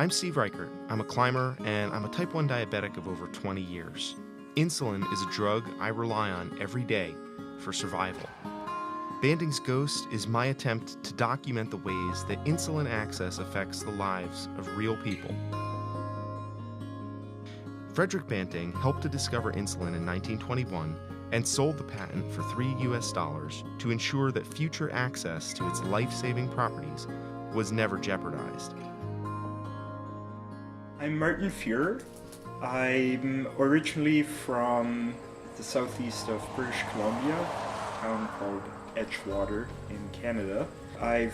I'm Steve Reichert. I'm a climber, and I'm a type 1 diabetic of over 20 years. Insulin is a drug I rely on every day for survival. Banting's Ghost is my attempt to document the ways that insulin access affects the lives of real people. Frederick Banting helped to discover insulin in 1921 and sold the patent for $3 to ensure that future access to its life-saving properties was never jeopardized. I'm Martin Fuhrer. I'm originally from the southeast of British Columbia, a town called Edgewater in Canada. I've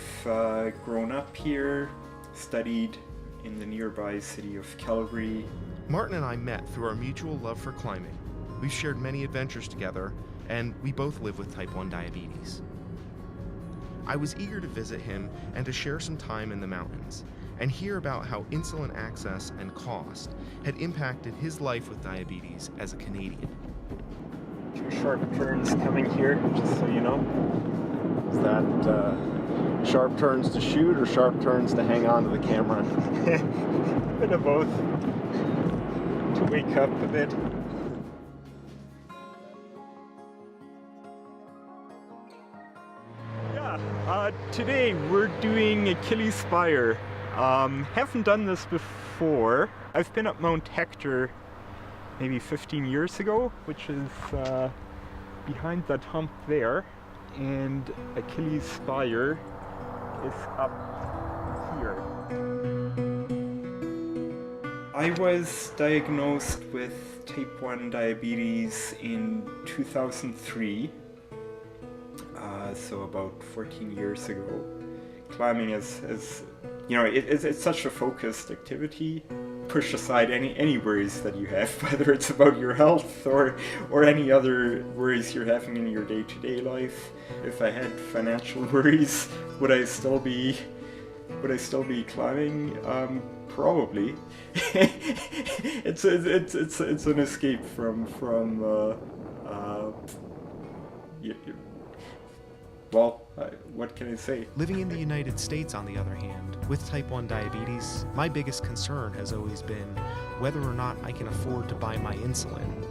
grown up here, studied in the nearby city of Calgary. Martin and I met through our mutual love for climbing. We've shared many adventures together, and we both live with type 1 diabetes. I was eager to visit him and to share some time in the mountains and hear about how insulin access and cost had impacted his life with diabetes as a Canadian. 2 sharp turns coming here, just so you know. Is that sharp turns to shoot or sharp turns to hang on to the camera? A bit of both. To wake up a bit. Today we're doing Achilles Spire. Haven't done this before. I've been up Mount Hector maybe 15 years ago, which is behind that hump there, and Achilles Spire is up here. I was diagnosed with type 1 diabetes in 2003. So about 14 years ago. Climbing is you know, it's such a focused activity. Push aside any worries that you have, whether it's about your health or any other worries you're having in your day-to-day life. If I had financial worries, would I still be climbing? Probably. It's an escape from what can I say? Living in the United States, on the other hand, with type 1 diabetes, my biggest concern has always been whether or not I can afford to buy my insulin.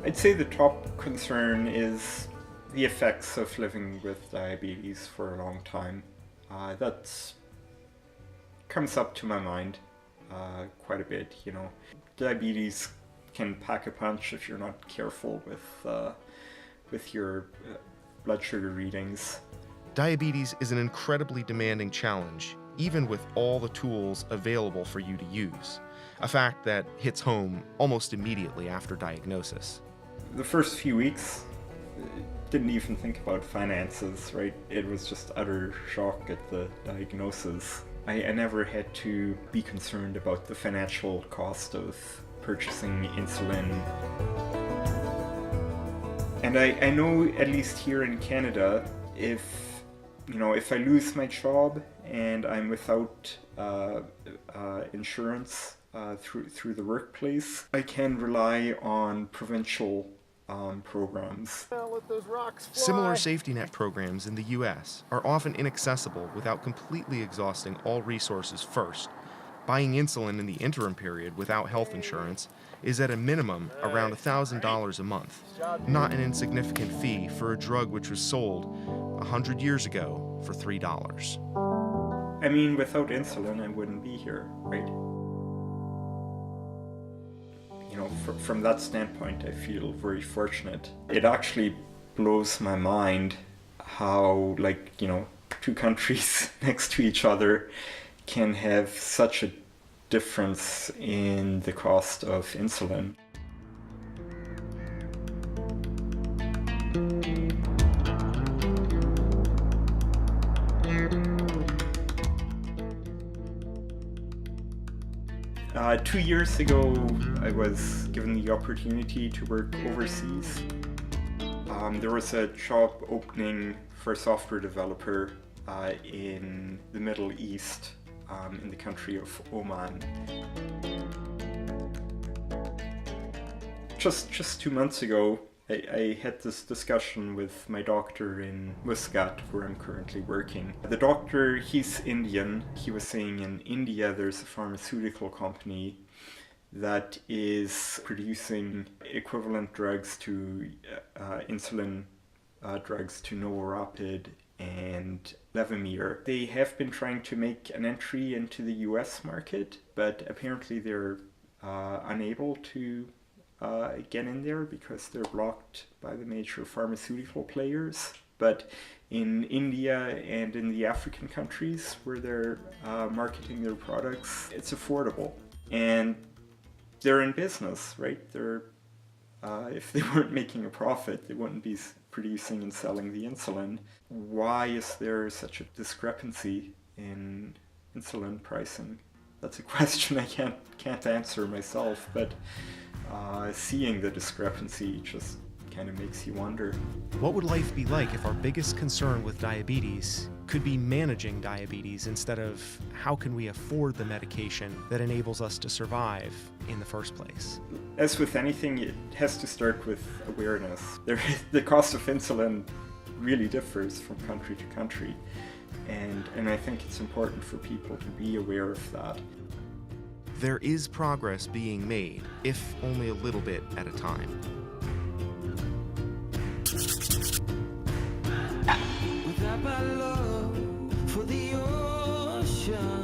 I'd say the top concern is the effects of living with diabetes for a long time. That comes up to my mind quite a bit, you know. Diabetes can pack a punch if you're not careful with your blood sugar readings. Diabetes is an incredibly demanding challenge, even with all the tools available for you to use, a fact that hits home almost immediately after diagnosis. The first few weeks, didn't even think about finances, right? It was just utter shock at the diagnosis. I never had to be concerned about the financial cost of purchasing insulin. And I know, at least here in Canada, if I lose my job and I'm without insurance through the workplace, I can rely on provincial programs. Similar safety net programs in the U.S. are often inaccessible without completely exhausting all resources first. Buying insulin in the interim period without health insurance is at a minimum around $1,000 a month, not an insignificant fee for a drug which was sold 100 years ago for $3. I mean, without insulin, I wouldn't be here, right? You know, from that standpoint, I feel very fortunate. It actually blows my mind how, two countries next to each other can have such a difference in the cost of insulin. Two years ago, I was given the opportunity to work overseas. There was a job opening for a software developer in the Middle East, in the country of Oman. Just 2 months ago, I had this discussion with my doctor in Muscat, where I'm currently working. The doctor, he's Indian. He was saying in India there's a pharmaceutical company that is producing equivalent drugs to insulin drugs to Novorapid and Levemir. They have been trying to make an entry into the US market, but apparently they're unable to get in there because they're blocked by the major pharmaceutical players. But in India and in the African countries where they're marketing their products, it's affordable. And they're in business, right? They're if they weren't making a profit, they wouldn't be producing and selling the insulin. Why is there such a discrepancy in insulin pricing? That's a question I can't answer myself, but seeing the discrepancy just kind of makes you wonder. What would life be like if our biggest concern with diabetes could be managing diabetes instead of how can we afford the medication that enables us to survive in the first place? As with anything, it has to start with awareness. The cost of insulin really differs from country to country, and I think it's important for people to be aware of that. There is progress being made, if only a little bit at a time. Without my love for the ocean.